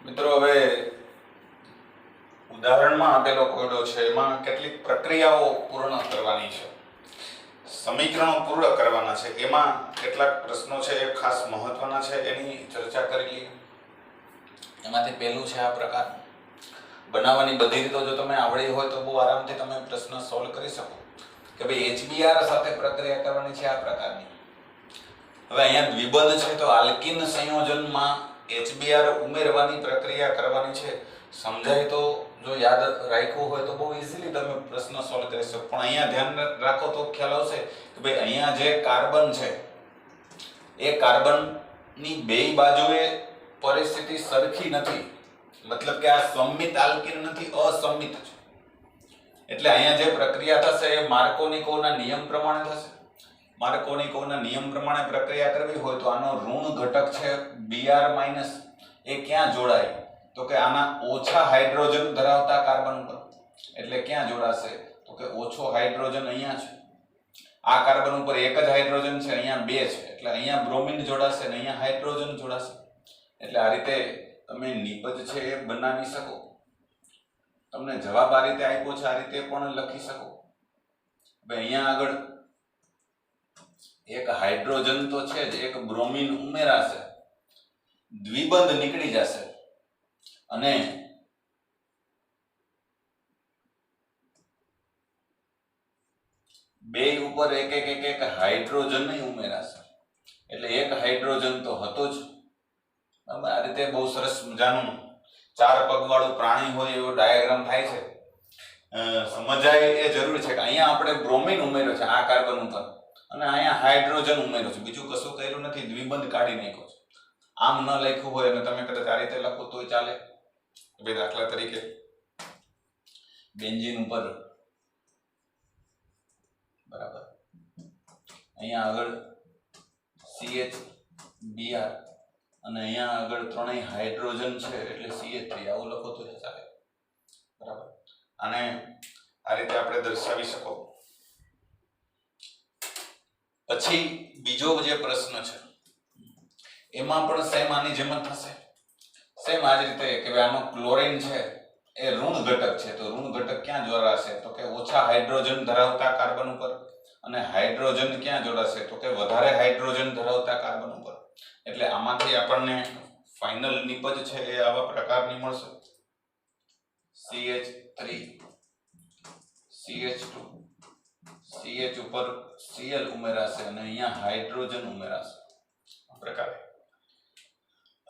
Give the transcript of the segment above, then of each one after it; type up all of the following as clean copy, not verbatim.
મિત્રો હવે ઉદાહરણમાં આપેલો કોયડો છે એમાં કેટલીક પ્રક્રિયાઓ પૂર્ણ કરવાની છે, સમીકરણો પૂર્ણ કરવાના છે, એમાં કેટલાક પ્રશ્નો છે એ ખાસ મહત્વના છે, એની ચર્ચા કરી લઈએ। એમાંથી પહેલું છે આ પ્રકાર બનાવવાની બધી રીતો જો તમે આવડી હોય તો બહુ આરામથી તમે પ્રશ્ન સોલ્વ કરી શકો કે ભાઈ HBr સાથે પ્રક્રિયા કરવાની છે આ પ્રકારની। હવે અહીંયા દ્વિબંધ છે તો આલ્કીન સંયોજનમાં HBr ઉમેરવાની પ્રક્રિયા કરવાની છે, સમજાય તો જો યાદ રાખ્યું હોય તો બહુ ઈઝીલી તમે પ્રશ્ન સોલ્વ કરી શકો। પણ અહીંયા ધ્યાન રાખો તો ખ્યાલ આવશે કે ભાઈ અહીંયા જે કાર્બન છે એ કાર્બનની બેય બાજુએ પરિસ્થિતિ સરખી નથી, મતલબ કે આ સમમિત આલ્કીન નથી, અસમમિત છે। એટલે અહીંયા જે પ્રક્રિયા થશે એ માર્કોનિકોવના નિયમ પ્રમાણે થશે। માર્કોનિકોવના નિયમ પ્રમાણે પ્રક્રિયા કરવી હોય તો આનો ઋણ ઘટક છે Br- એ ક્યાં જોડાય તો કે આના ઓછા હાઇડ્રોજન ધરાવતા કાર્બન ઉપર। એટલે ક્યાં જોડાશે તો કે ઓછો હાઇડ્રોજન અહીંયા છે, આ કાર્બન ઉપર એક જ હાઇડ્રોજન છે, અહીંયા બે છે, એટલે અહીંયા બ્રોમિન જોડાશે અને અહીંયા હાઇડ્રોજન જોડાશે। એટલે આ રીતે તમે નિપજ છે એ બનાવી શકો। તમને જવાબ આ રીતે આપ્યો છે, આ રીતે પણ લખી શકો। હવે અહીંયા આગળ એક હાઇડ્રોજન તો છે જ, એક બ્રોમિન ઉમેરાશે, દ્વિબંધ નીકળી જશે અને બે ઉપર એક એક એક એક હાઇડ્રોજન નહીં ઉમેરાશે, એટલે એક હાઇડ્રોજન તો હતો જ। આ રીતે બહુ સરસ મજાનું ચાર પગવાળું પ્રાણી હોય એવો ડાયાગ્રામ થાય છે। સમજાય એ જરૂરી છે કે અહીંયા આપણે બ્રોમિન ઉમેર્યો છે આ કાર્બન ઉપર અને અહીંયા હાઇડ્રોજન ઉમેર્યો છે, બીજું કશું કર્યું નથી, દ્વિબંધ કાઢી નાખ્યો છે। આમ ન લખ્યું હોય અને તમે કદાચ આ રીતે લખો તોય ચાલે। બે દાખલા તરીકે બેન્ઝીન ઉપર બરાબર અહીંયા આગળ CH Br અને અહીંયા આગળ ત્રણેય હાઇડ્રોજન છે એટલે CH3 આવું લખો તો ચાલે, બરાબર। આને આ રીતે આપણે દર્શાવી શકો। પછી બીજો જે પ્રશ્ન છે એમાં પણ સેમ આની જેમ જ થશે, સેમ આ જ રીતે કે ભાઈ આનો ક્લોરીન છે એ ઋણ ઘટક છે, તો ઋણ ઘટક ક્યાં જોડાશે તો કે ઓછા હાઇડ્રોજન ધરાવતા કાર્બન ઉપર, અને હાઇડ્રોજન ક્યાં જોડાશે તો કે વધારે હાઇડ્રોજન ધરાવતા કાર્બન ઉપર। એટલે આમાંથી આપણને ફાઇનલ નિપજ છે એ આવા પ્રકારની મળશે, CH3 CH2 CH ઉપર Cl ઉમેરાશે અને અહીંયા હાઇડ્રોજન ઉમેરાશે આ પ્રકારે।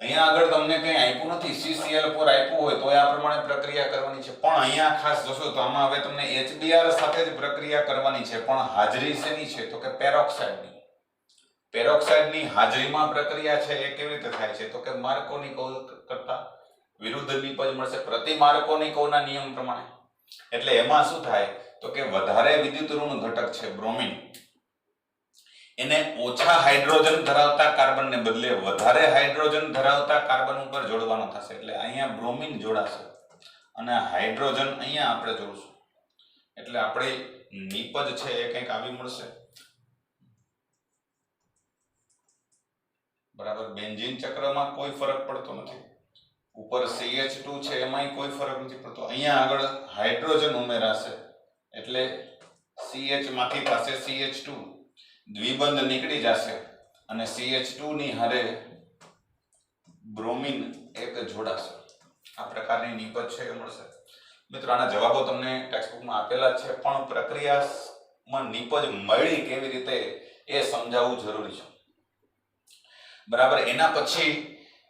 અહીંયા આગળ તમને કંઈ આપ્યું નથી, CCl4 આપ્યું હોય તો આ પ્રમાણે પ્રક્રિયા કરવાની છે, પણ અહીંયા ખાસ જોશો તો આમાં હવે તમને HBr સાથે જ પ્રક્રિયા કરવાની છે, પણ હાજરી શેની છે તો કે પેરોક્સાઇડની। પેરોક્સાઇડની હાજરીમાં પ્રક્રિયા છે એ કેવી રીતે થાય છે તો કે માર્કોનિકોવ કરતા વિરુદ્ધ નિપજ મળશે પ્રતિ માર્કોનિકોવના નિયમ પ્રમાણે। એટલે એમાં શું થાય તો કે વધારે વિદ્યુત ઋણ ઘટક છે બ્રોમિન, એને ઓછા હાઇડ્રોજન ધરાવતા કાર્બનને બદલે વધારે હાઇડ્રોજન ધરાવતા કાર્બન ઉપર જોડવાનો થશે। એટલે અહીંયા બ્રોમિન જોડાશે અને હાઇડ્રોજન અહીંયા આપણે જોડશું, એટલે આપણે નિપજ છે એ કંઈક આવી મળશે, બરાબર। બેન્ઝીન ચક્રમાં કોઈ ફરક પડતો નથી, ઉપર CH2 છે એમાંય કોઈ ફરક નથી પડતો, અહીંયા આગળ હાઇડ્રોજન ઉમેરાશે એટલે CH માંથી પાસે CH2, દ્વિબંધ નીકળી જશે અને CH2 ની હારે બ્રોમિન એક જોડાશે, આ પ્રકારની નિપજ છે એ મળશે। મિત્રો આના જવાબો તમને ટેક્સ્ટબુકમાં આપેલા જ છે, પણ પ્રક્રિયામાં નિપજ મળી કેવી રીતે એ સમજાવવું જરૂરી છે, બરાબર। એના પછી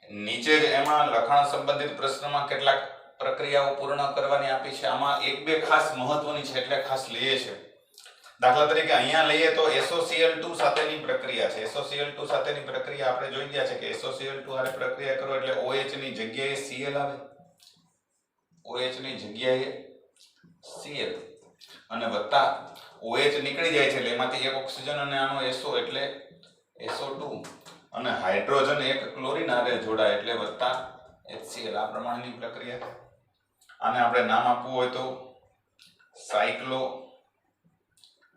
નીચે જ એમાં લખાણ સંબંધિત પ્રશ્નમાં કેટલાક પ્રક્રિયાઓ પૂર્ણ કરવાની આપી છે, આમાં એક બે ખાસ મહત્વની છે એટલે ખાસ લઈએ છે। દાખલા તરીકે અહીંયા લઈએ તો SOCl2 સાથેની પ્રક્રિયા છે, SOCl2 સાથેની પ્રક્રિયા આપણે જોઈ ગયા છે કે SOCl2 હારે પ્રક્રિયા કરો એટલે OH ની જગ્યાએ Cl આવે, OH ની જગ્યાએ Cl અને વત્તા OH નીકળી જાય છે એટલે એમાંથી એક ઓક્સિજન અને આનો SO એટલે SO2 અને હાઇડ્રોજન એક ક્લોરીન હારે જોડાય એટલે વત્તા HCl, આ પ્રમાણેની પ્રક્રિયા થાય। આને આપણે નામ આપવું હોય તો સાયક્લો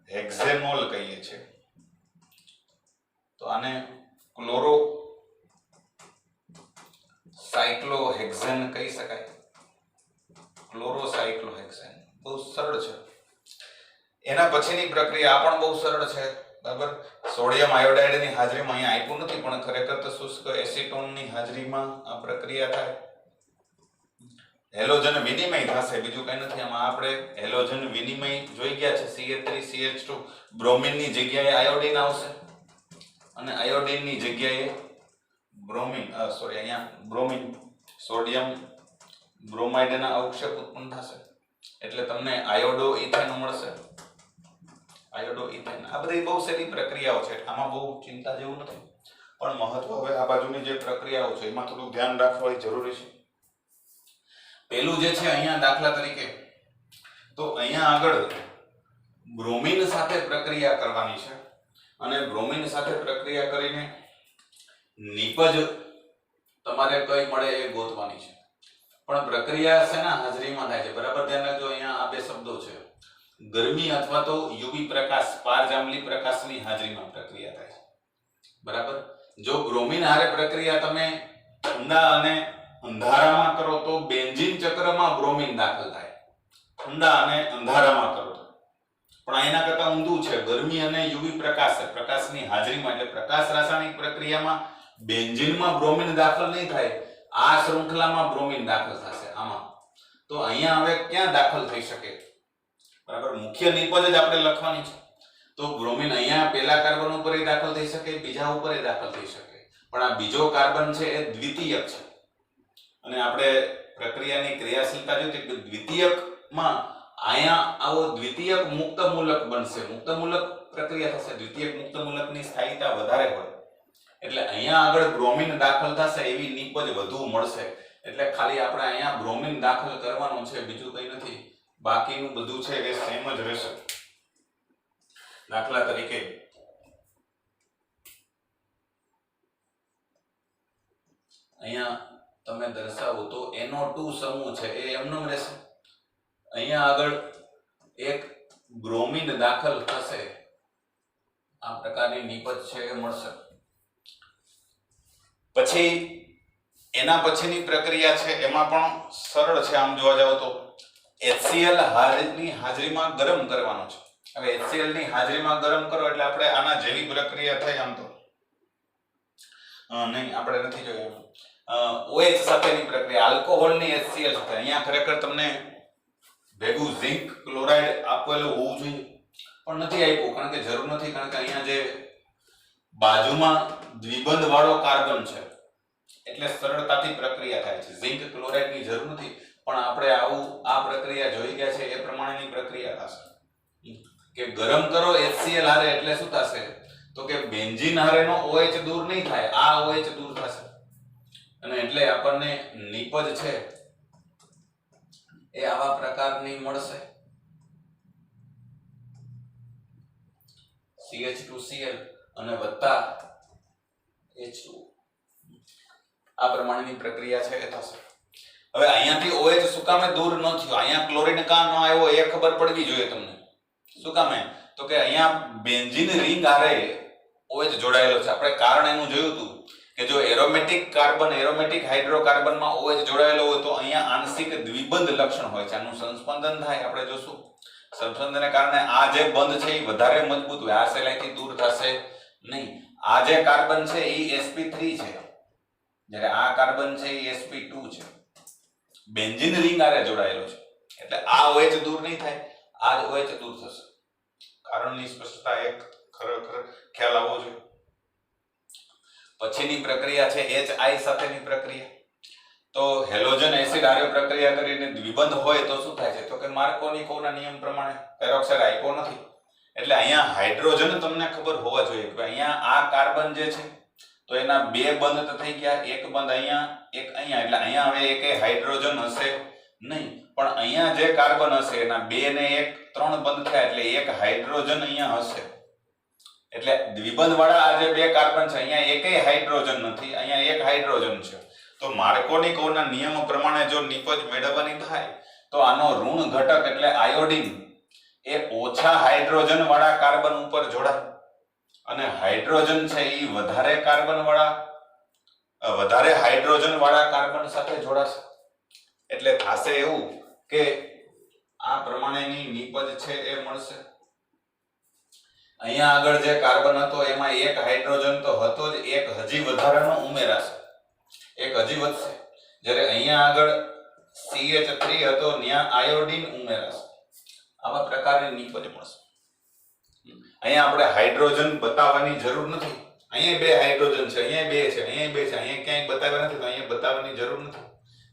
હેક્ઝેનોલ કહીએ છીએ, તો આને ક્લોરો સાયક્લોહેક્ઝેન કહી શકાય, ક્લોરોસાયક્લોહેક્ઝેન. બહુ સરળ છે. એના પછીની પ્રક્રિયા આ પણ બહુ સરળ છે, બરાબર. સોડિયમ આયોડાઇડની હાજરીમાં અહીંયા આપ્યું નથી, પણ ખરેખર તો શુષ્ક એસિટોનની હાજરીમાં આ પ્રક્રિયા થાય. હેલોજન વિનિમય થશે, બીજું કઈ નથી આમાં. આપણે હેલોજન વિનિમય જોઈ ગયા છે. CH3CH2 બ્રોમિનની જગ્યાએ આયોડિન આવશે અને આયોડિનની જગ્યાએ બ્રોમિન અહીંયા બ્રોમિન સોડિયમ બ્રોમાઇડના અવક્ષેપ ઉત્પન્ન થશે, એટલે તમને આયોડો ઇથેન મળશે. Iodo ethane. આ બધી બહુ સારી પ્રક્રિયાઓ છે, આમાં બહુ ચિંતા જેવું નથી. પણ મહત્વ હવે આ બાજુની જે પ્રક્રિયાઓ છે એમાં થોડું ધ્યાન રાખવું જરૂરી છે. પેલું જે છે અહીંયા દાખલા તરીકે, તો અહીંયા આગળ બ્રોમિન સાથે પ્રક્રિયા કરવાની છે અને બ્રોમિન સાથે પ્રક્રિયા કરીને નિપજ તમારે કઈ મળે એ ગોતવાની છે. પણ પ્રક્રિયા શેના હાજરીમાં થાય છે? બરાબર ધ્યાન રાખજો. અહીંયા આ બે શબ્દો છે, ગરમી અથવા તો યુવી પ્રકાશ, પારજાંબલી પ્રકાશની હાજરીમાં પ્રક્રિયા થાય છે, બરાબર. જો બ્રોમિન હારે પ્રક્રિયા તમે ઠંડા અને અંધારામાં કરો તો બેન્ઝીન ચક્રમાં બ્રોમિન દાખલ થાય, ઠંડા અને અંધારામાં કરો તો. પણ એના કરતા ઊંધું છે, ગરમી અને યુવી પ્રકાશની હાજરીમાં, એટલે પ્રકાશ રાસાયણિક પ્રક્રિયામાં બેન્ઝીનમાં બ્રોમિન દાખલ નહીં થાય, આ શૃંખલામાં બ્રોમિન દાખલ થશે આમાં. તો અહીંયા હવે ક્યાં દાખલ થઈ શકે? બરાબર, મુખ્ય નિપજ જ આપણે લખવાની છે. તો બ્રોમિન અહીંયા પહેલા કાર્બન ઉપર દાખલ થઈ શકે, બીજા ઉપર દાખલ થઈ શકે, પણ આ બીજો કાર્બન છે એ દ્વિતીયક છે. અને આપણે પ્રક્રિયાની ક્રિયાશીલતા જોઈ કે દ્વિતીયકમાં અહીંયા આવો દ્વિતીયક મુક્ત મૂલક બનશે, મુક્ત મૂલક પ્રક્રિયા થશે. દ્વિતીયક મુક્ત મૂલકની સ્થાયીતા વધારે હોય એટલે અહીંયા આગળ બ્રોમિન દાખલ થશે, એવી નિપજ વધુ મળશે. એટલે ખાલી આપણે અહીંયા બ્રોમિન દાખલ કરવાનો છે, બીજું કંઈ નથી. બાકીનું બધું છે એ સેમ જ રહેશે. દાખલા તરીકે અહીંયા તમે દર્શાવો તો NO2 સમૂહ છે એ એમનેમ રહેશે. અહીંયા આગળ એક બ્રોમિન દાખલ થશે, આ પ્રકારની નિપજ છે એ મળશે. પછી એના પછીની પ્રક્રિયા છે એમાં પણ સરળ છે. આમ જોવા જાવ તો HCl ની હાજરીમાં ગરમ કરવાનો છે. હવે HCl ની હાજરીમાં ગરમ કરો એટલે આપણે આના જેવી પ્રક્રિયા થાય. આમ તો નહીં, આપણે નથી જોયું. OH સાથેની પ્રક્રિયા, આલ્કોહોલની HCl સાથે. અહીંયા ખરેખર તમને ભેગું ઝિંક ક્લોરાઇડ આપેલું હોવું જોઈએ, પણ નથી આપ્યું, કારણ કે જરૂર નથી. કારણ કે અહીંયા જે બાજુમાં દ્વિબંધ વાળો કાર્બન છે એટલે સરળતાથી પ્રક્રિયા થાય છે. ઝિંક ક્લોરાઇડની જરૂર નથી, પણ આપણે આ પ્રક્રિયા જોઈ ગયા છે એ પ્રમાણેની પ્રક્રિયા થશે. કે ગરમ કરો HCl હારે એટલે શું થશે? તો કે બેન્ઝીન હારેનો OH દૂર નહીં થાય, આ OH દૂર થશે. અને એટલે આપણને નિપજ છે એ આવા પ્રકારની મળશે. CH2Cl અને વત્તા H2O. આ પ્રમાણેની પ્રક્રિયા છે એ થશે. હવે અહીંયાથી OH શું કામે દૂર ન થયો? અહીંયા ક્લોરીન કા ન આવ્યો એ ખબર પડવી જોઈએ તમને. શું કામે? તો કે અહીંયા બેન્ઝીન રિંગ હારે OH જોડાયેલો છે. આપણે કારણ એનું જોયું હતું કે જો એરોમેટિક કાર્બન, એરોમેટિક હાઇડ્રોકાર્બનમાં OH જોડાયેલો હોય તો અહીંયા આંશિક દ્વિબંધ લક્ષણ હોય છે. આનું સંસ્પંદન થાય, આપણે જોશું. સંસ્પંદનને કારણે આ જે બંધ છે એ વધારે મજબૂત હોય, આ સહેલાઈથી દૂર થશે નહીં. આ જે કાર્બન છે એ sp3 છે, જ્યારે આ કાર્બન છે એ sp2 છે. બેન્ઝીન રિંગ આરે જોડાયેલો છે એટલે આ OH દૂર નહીં થાય, આ OH દૂર થશે. કારણની સ્પષ્ટતા એક ખરેખર ખ્યાલ આવવો જોઈએ. પછીની પ્રક્રિયા છે HI સાથેની પ્રક્રિયા. તો હેલોજન એસિડ હારે પ્રક્રિયા કરીને દ્વિબંધ હોય તો શું થાય છે? તો કે માર્કોનિકોવના નિયમ પ્રમાણે પેરોક્સાઇડ આપ્યો નથી, એટલે અહીંયા હાઇડ્રોજન તમને ખબર હોવા જોઈએ કે અહીંયા આ કાર્બન જે છે તો એના બે બંધ તો થઈ ગયા, એક બંધ અહીંયા, એક અહીંયા. એટલે અહીંયા હવે એકે હાઇડ્રોજન હશે નહીં, પણ અહીંયા જે કાર્બન હશે એના બે ને એક ત્રણ બંધ થયા એટલે એક હાઇડ્રોજન અહીંયા હશે. એટલે દ્વિબંધ વાળા આ જે બે કાર્બન છે અહીંયા એકેય હાઇડ્રોજન નથી, અહીંયા એક હાઇડ્રોજન છે. તો માર્કોનિકોવના નિયમ પ્રમાણે જો નિપજ મેળવવાની થાય તો આનો ઋણ ઘટક એટલે આયોડિન એ ઓછા હાઇડ્રોજન વાળા કાર્બન ઉપર જોડાય અને હાઇડ્રોજન છે એ વધારે કાર્બન વાળા વધારે હાઇડ્રોજન વાળા કાર્બન સાથે જોડાશે એટલે થશે એવું કે આ પ્રમાણેની નીપજ છે એ મળશે. અહીંયા આગળ જે કાર્બન હતો એમાં એક હાઇડ્રોજન તો હતો જ, એક હજી વધારાનો ઉમેરાશે, એક હજી વધશે. જ્યારે અહીંયા આગળ CH3 હતો ત્યાં આયોડિન ઉમેરાશે. આવા પ્રકારની નીપજ મળશે. અહીંયા આપણે હાઇડ્રોજન બતાવવાની જરૂર નથી. અહીંયા બે હાઇડ્રોજન છે, અહીંયા બે છે, અહીંયા બે છે, અહીંયા ક્યાંય બતાવ્યા નથી તો અહીંયા બતાવવાની જરૂર નથી.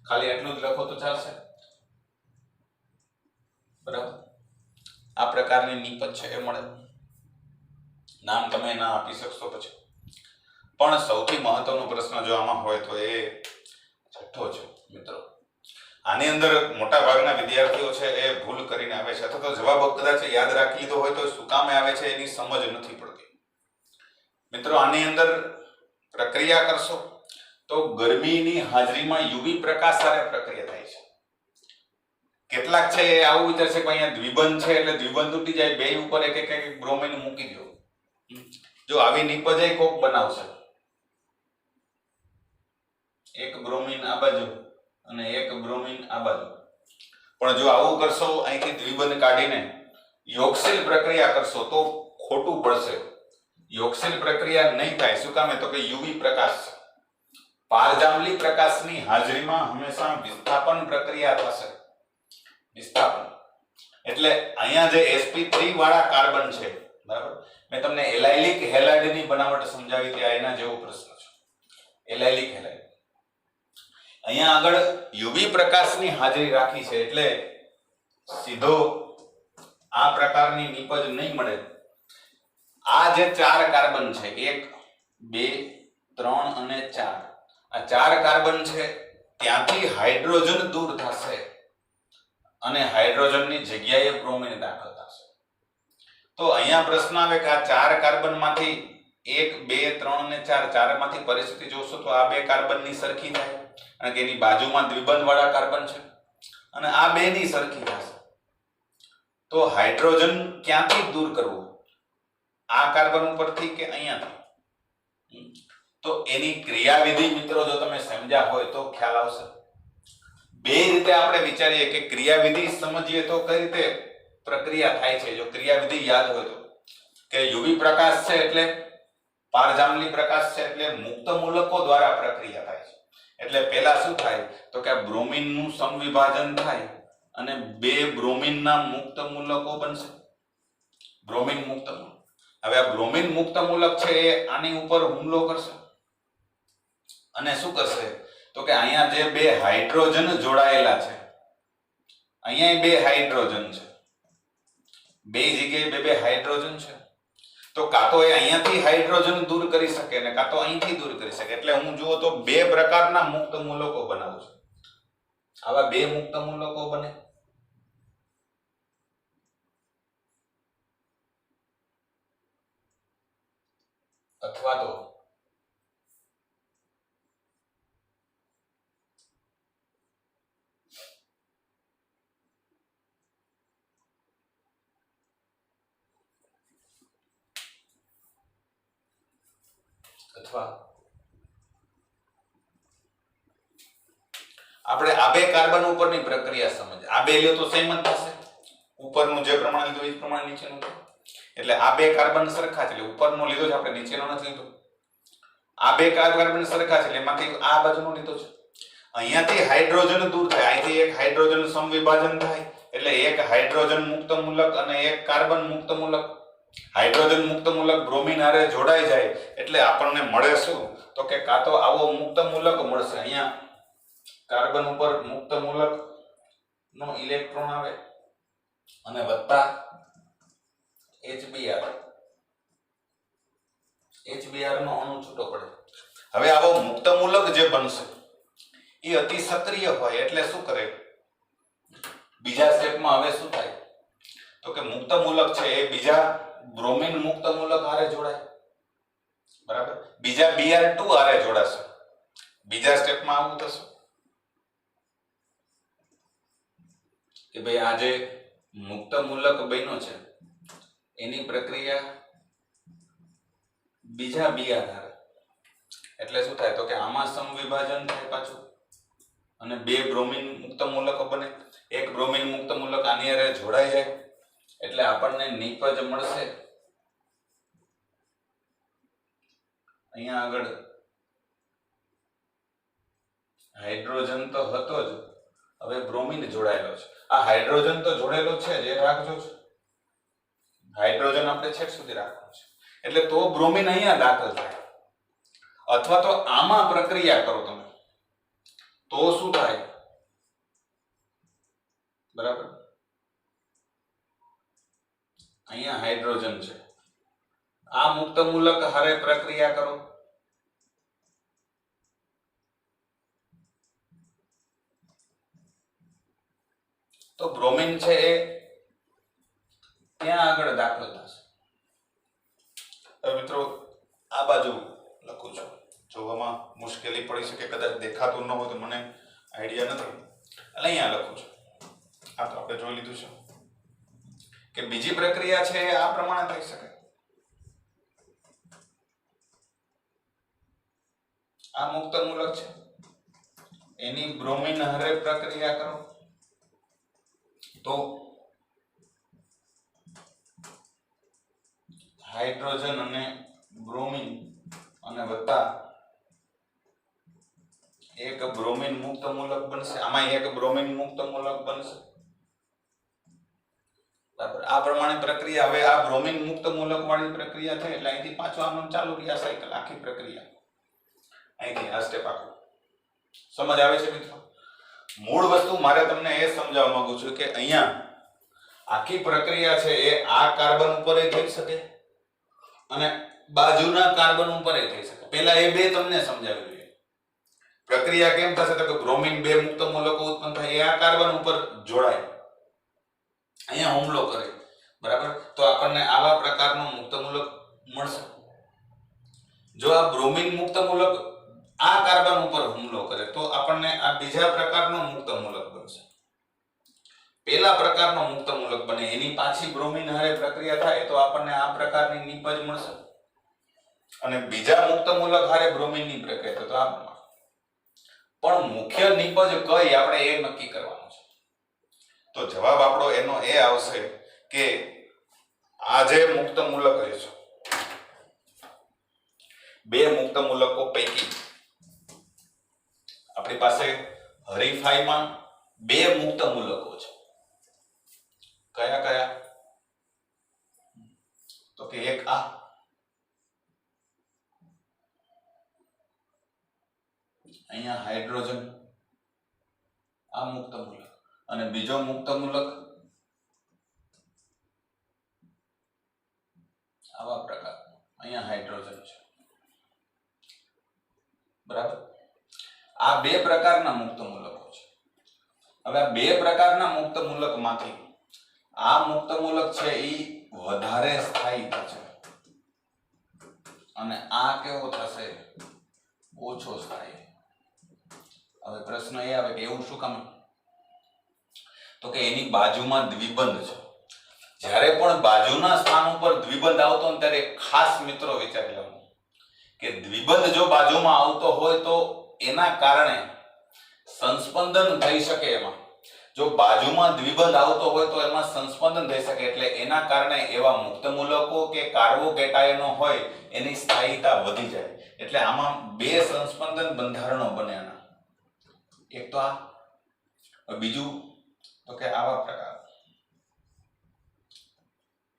ખાલી એટલું જ લખો તો ચાલશે. બરાબર. આ પ્રકારની નીપજ છે એ મળે. નામ તમે ના આપી શકશો પછી. પણ સૌથી મહત્વનો પ્રશ્ન જો આમાં હોય તો એ છઠ્ઠો છે મિત્રો. આની અંદર મોટા ભાગના વિદ્યાર્થીઓ છે એ ભૂલ કરીને આવે છે અથવા તો જવાબ કદાચ યાદ રાખી લીધો હોય તો શું કામે આવે છે એની સમજ નથી પડતી. મિત્રો આની અંદર પ્રક્રિયા કરશો તો ગરમીની હાજરીમાં યુવી પ્રકાશ સાથે પ્રક્રિયા થાય છે. કેટલાક છે એ આવું વિચારશે કે અહીંયા દ્વિબંધ છે એટલે દ્વિબંધ તૂટી જાય, બે ઉપર એક એક એક બ્રોમિન મૂકી દો. જો આવી નીપજ કોક બનાવશે, એક બ્રોમિન આ બાજુ અને એક બ્રોમિન આ બાજુ, પણ જો આવું કરશો અહીંથી દ્વિબંધ કાઢીને યોગશીલ પ્રક્રિયા કરશો તો ખોટું પડશે. યોગશીલ પ્રક્રિયા નહીં થાય. શું કામ? તો કે યુવી પ્રકાશ છે. પારજાંબલી પ્રકાશની હાજરીમાં હંમેશા વિસ્થાપન પ્રક્રિયા થશે. વિસ્થાપન એટલે અહીંયા જે sp3 વાળા કાર્બન છે, બરાબર, મેં તમને એલાઇલિક હેલાઇડની બનાવટ સમજાવી હતી. આ એના જેવો પ્રશ્ન છે. એલાઇલિક હેલાઇડ અહીંયા આગળ યુવી પ્રકાશની હાજરી રાખી છે એટલે સીધો આ પ્રકારની નીપજ નહીં મળે. આ જે ચાર કાર્બન છે, 1 2 3 અને 4, આ ચાર કાર્બન છે ત્યાંથી હાઇડ્રોજન દૂર થશે અને હાઇડ્રોજનની જગ્યાએ બ્રોમિન દાખલ થશે. તો અહીંયા પ્રશ્ન આવે કે આ ચાર કાર્બનમાંથી 1 2 3 અને 4 ચારમાંથી પરિસ્થિતિ જોશો તો આ બે કાર્બનની સરખી થાય અને કે એની બાજુમાં દ્વિબંધ વાળા કાર્બન છે અને આ બે ની સરખી થશે. તો હાઇડ્રોજન ક્યાંથી દૂર કરવું? આ કાર્બન ઉપરથી કે અહીંયાથી? તો એની ક્રિયાવિધિ મિત્રો જો તમે સમજ્યા હોય તો ખ્યાલ આવશે. બે રીતે આપણે વિચારીએ કે ક્રિયાવિધિ સમજીએ તો કઈ રીતે પ્રક્રિયા થાય છે. જો ક્રિયાવિધિ યાદ હોય તો કે યુવી પ્રકાશ છે એટલે પારજાંબલી પ્રકાશ છે એટલે મુક્ત મૂલકો દ્વારા પ્રક્રિયા થાય છે. એટલે પહેલા શું થાય તો કે આ બ્રોમિનનું સમવિભાજન થાય અને બે બ્રોમિનના મુક્ત મૂલકો બનશે. બ્રોમિન મુક્ત મૂલક. હવે આ બ્રોમિન મુક્ત મૂલક છે એ આની ઉપર હુમલો કરશે અને શું કરશે તો કે અહીંયા જે બે હાઇડ્રોજન જોડાયેલા છે, અહીંયા બે હાઇડ્રોજન છે, બે જગ્યાએ બે બે હાઇડ્રોજન છે, તો કાં તો એ અહીંયાથી હાઇડ્રોજન દૂર કરી શકે ને કાં તો અહીંથી દૂર કરી શકે. એટલે હું જુઓ તો બે પ્રકારના મુક્ત મૂલકો બનાવું છું. આવા બે મુક્ત મૂલકો બને. અથવા તો આપણે આ બે કાર્બન ઉપરની પ્રક્રિયા સમજ. આ બે લ્યો તો સેમ જ થશે. ઉપરનું જે પ્રમાણ લીધું એ જ પ્રમાણ નીચેનું. એટલે આ બે કાર્બન સરખા છે એટલે ઉપરનો લીધો છે આપણે, નીચેનો નથી લીધો. આ બે કાર્બન સરખા છે એટલે એમાંથી આ બાજુનો લીધો છે. અહીંયાથી હાઇડ્રોજન દૂર થાય, અહીંથી એક હાઇડ્રોજન સમવિભાજન થાય એટલે એક હાઇડ્રોજન મુક્ત મૂલક અને એક કાર્બન મુક્ત મૂલક. હાઇડ્રોજન મુક્ત મૂલક બ્રોમિન હારે જોડાઈ જાય એટલે આપણને મળે શું તો કે કાં તો આવો મુક્ત મૂલક મળશે. અહીંયા કાર્બન ઉપર મુક્ત મૂલક નો ઇલેક્ટ્રોન આવે અને વત્તા HBr નો અણુ છૂટો પડે. હવે આવો મુક્ત મૂલક જે બનશે એ અતિ સક્રિય હોય એટલે શું કરે બીજા સ્ટેપમાં હવે શું થાય તો કે મુક્ત મૂલક છે એ બીજા બ્રોમિન મુક્ત મૂલક હારે જોડાય. બરાબર, બીજા Br2 હારે જોડાશે. બીજા સ્ટેપમાં આવું થશે કે ભાઈ આ જે મુક્ત મૂલક બન્યો છે એની પ્રક્રિયા બીજા Br હારે એટલે શું થાય તો કે આમાં સમવિભાજન થાય પાછું અને બે બ્રોમિન મુક્ત મૂલકો બને. એક બ્રોમિન મુક્ત મૂલક આની હારે જોડાઈ જાય એટલે આપણને નિપજ મળશે. અહીંયા આગળ હાઇડ્રોજન તો હતો જ, હવે બ્રોમિન જોડાયેલો છે. આ હાઇડ્રોજન તો જોડેલો છે જ, એ રાખજો જ. હાઇડ્રોજન આપણે છેક સુધી રાખવાનું છે એટલે તો બ્રોમિન અહીંયા દાખલ થાય. અથવા તો આમાં પ્રક્રિયા કરો તમે તો શું થાય, બરાબર. અહીંયા હાઇડ્રોજન છે, આ મુક્ત મૂલક હારે પ્રક્રિયા કરો તો બ્રોમિન છે એ ત્યાં આગળ દાખલ થશે. હવે મિત્રો આ બાજુ લખું છું, જોવામાં મુશ્કેલી પડી શકે, કદાચ દેખાતું ન હોય તો મને આઈડિયા નથી એટલે અહીંયા લખું છું. આ તો આપણે જોઈ લીધું છે કે બીજી પ્રક્રિયા છે આ પ્રમાણે થઈ શકે. આ મુક્ત મૂલક છે એની બ્રોમિન હારે પ્રક્રિયા કરો તો હાઇડ્રોજન અને બ્રોમિન અને વત્તા એક બ્રોમિન મુક્ત મૂલક બનશે. આમાં એક બ્રોમિન મુક્ત મૂલક બનશે, બરાબર. આ પ્રમાણે પ્રક્રિયા. હવે આ બ્રોમિન મુક્ત મૂલક વાળી પ્રક્રિયા થઈ એટલે અહીંથી પાછું આનું ચાલુ રહ્યા સાયકલ, આખી પ્રક્રિયા અહીંથી આ સ્ટેપ આખું. સમજ આવે છે મિત્રો? મૂળ વસ્તુ મારે તમને એ સમજાવવા માંગુ છું કે અહીંયા આખી પ્રક્રિયા છે એ આ કાર્બન ઉપર થઈ શકે અને બાજુના કાર્બન ઉપર થઈ શકે. પહેલા એ બે તમને સમજાવી દઈએ. પ્રક્રિયા કેમ થશે તો કે બ્રોમિન બે મુક્ત મૂલકો ઉત્પન્ન થાય, એ આ કાર્બન ઉપર જોડાય, અહીંયા હુમલો કરે, બરાબર. તો આપણને આવા પ્રકારનો મુક્ત મૂલક મળશે. જો આ બ્રોમિન મુક્ત મૂલક આ કાર્બન ઉપર હુમલો કરે તો આપણને આ બીજા પ્રકારનો મુક્ત મૂલક બનશે. પહેલા પ્રકારનો મુક્ત મૂલક બને એની પાછી બ્રોમિન હારે પ્રક્રિયા થાય તો આપણને આ પ્રકારની નિપજ મળશે અને બીજા મુક્ત મૂલક હારે બ્રોમિનની પ્રક્રિયા તો આ પણ મુખ્ય નિપજ કઈ આપણે એ નક્કી કરવાનું છે. તો જવાબ આપણો એનો એ આવશે કે આ જે મુક્ત મૂલક છે, બે મુક્ત મૂલકો પૈકી આપણી પાસે હરીફાઈમાં બે મુક્ત મૂલકો છે. કયા કયા? તો કે એક આ અહીંયા હાઇડ્રોજન, આ મુક્ત મૂલક, અને બીજો મુક્ત મૂલક આવા પ્રકાર, અહીંયા હાઇડ્રોજન છે, બરાબર. આ બે પ્રકારના મુક્ત મૂલકો છે. હવે આ બે પ્રકારના મુક્ત મૂલકમાંથી આ મુક્ત મૂલક છે એ વધારે સ્થાયી થશે અને આ કેવો થશે? ઓછો સ્થાયી. હવે પ્રશ્ન એ આવે કે એવું શું કામ? તો કે એની બાજુમાં દ્વિબંધ છે. જ્યારે પણ બાજુના સ્થાન ઉપર દ્વિબંધ આવતો ને ત્યારે ખાસ મિત્રો વિચારી લેવાનું કે દ્વિબંધ જો બાજુમાં આવતો હોય તો એના કારણે સંસ્પંદન થઈ શકે. એમાં જો બાજુમાં દ્વિબંધ આવતો હોય તો એમાં સંસ્પંદન થઈ શકે એટલે એના કારણે એવા મુક્ત મૂલકો કે કાર્બોકેટાયનો હોય એની સ્થાયીતા વધી જાય. એટલે આમાં બે સંસ્પંદન બંધારણો બને. આના એક તો આ, બીજું તો કે આવા પ્રકાર.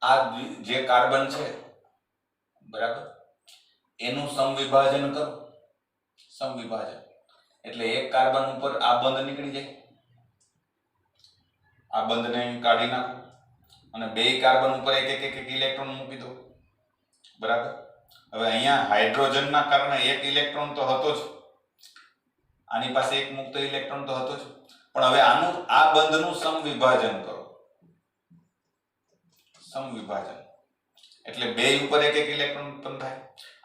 આ જે કાર્બન છે, બરાબર, એનું સમવિભાજન કરો. સમવિભાજન એટલે એક કાર્બન ઉપર આ બંધ નીકળી જાય, આ બંધને કાઢી નાખો અને બે કાર્બન ઉપર એક એક એક ઇલેક્ટ્રોન મૂકી દો, બરાબર. હવે અહીંયા હાઇડ્રોજનના કારણે એક ઇલેક્ટ્રોન તો હતો જ, આની પાસે એક મુક્ત ઇલેક્ટ્રોન તો હતો જ, પણ હવે આનું આ બંધનું સમવિભાજન કરો. સમવિભાજન એટલે બે ઉપર એક એક ઇલેક્ટ્રોન ઉત્પન્ન થાય.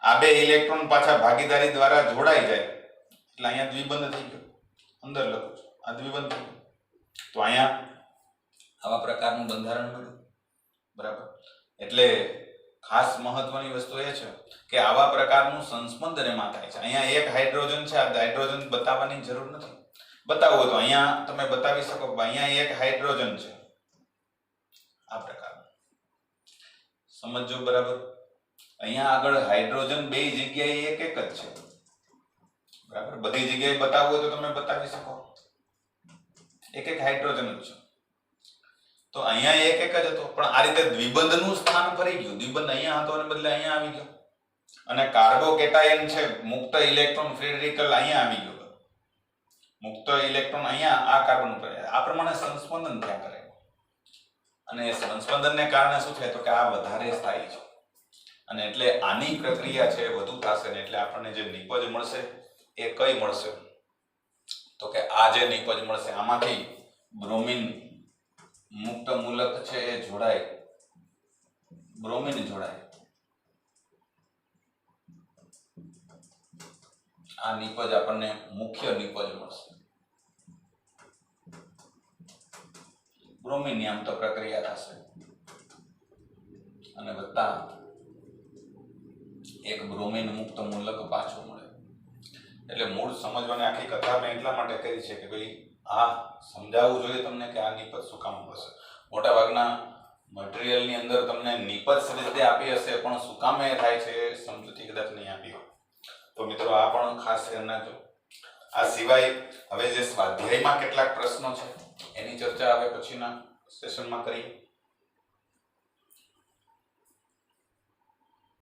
આ બે ઇલેક્ટ્રોન પાછા ભાગીદારી દ્વારા જોડાઈ જાય એટલે અહીંયા દ્વિબંધ થઈ ગયો. અંદર લખું છું આ દ્વિબંધ થઈ ગયો. તો અહીંયા આવા પ્રકારનું બંધારણ મળ્યું, બરાબર. એટલે ખાસ મહત્વની વસ્તુ એ છે કે આવા પ્રકારનું સંસ્પંદન એમાં થાય છે. અહીંયા એક હાઇડ્રોજન છે, આ હાઇડ્રોજન બતાવવાની જરૂર નથી. બતાવો તો અહીંયા તમે બતાવી શકો કે અહીંયા એક હાઇડ્રોજન છે, આ પ્રકારનું. સમજો બરાબર. અહીંયા આગળ હાઇડ્રોજન બે જગ્યાએ એક એક જ છે, બરાબર. બધી જગ્યાએ બતાવવું હોય તો તમે બતાવી શકો, એક એક હાઇડ્રોજન જ છે. તો અહીંયા એક એક જ હતો, પણ આ રીતે દ્વિબંધનું સ્થાન ફરી ગયું. દ્વિબંધ અહીંયા હતો અને બદલે અહીંયા આવી ગયો. અને કાર્બોકેટાયન છે, મુક્ત ઇલેક્ટ્રોન ફ્રી રેડિકલ અહીંયા આવી ગયો, મુક્ત ઇલેક્ટ્રોન અહીંયા આ કાર્બન ઉપર. આ પ્રમાણે સંસ્પંદન થયા કરે. અને સંસ્પંદનને કારણે શું થાય તો કે આ વધારે સ્થાયી છે, અને એટલે આની પ્રક્રિયા છે વધુ થશે ને એટલે આપણને જે નિપજ મળશે એ કઈ મળશે તો કે આ જે નિપજ મળશે આમાંથી બ્રોમિન મુક્ત મૂલક છે એ જોડાય, બ્રોમિન જોડાય. આ નિપજ આપણને મુખ્ય નિપજ મળશે. બ્રોમિન ની આમ તો પ્રક્રિયા થશે અને વત્તા એક બ્રોમિન મુક્ત મૂલક પાછું મળે. એટલે મૂળ સમજવાની આખી કથા મેં એટલા માટે કરી છે કે ભાઈ આ સમજાવવું જોઈએ તમને કે આ નિપજ શું કામ મળશે. મોટા ભાગના મટીરિયલની અંદર તમને નિપજ રીતે આપી હશે પણ શું કામ એ થાય છે એ સમજૂતી કદાચ નહીં આપી હોય. તો મિત્રો આ પણ ખાસ ધ્યાન રાખજો. આ સિવાય હવે જે સ્વાધ્યાયમાં કેટલાક પ્રશ્નો છે એની ચર્ચા હવે પછીના સેશનમાં કરીએ.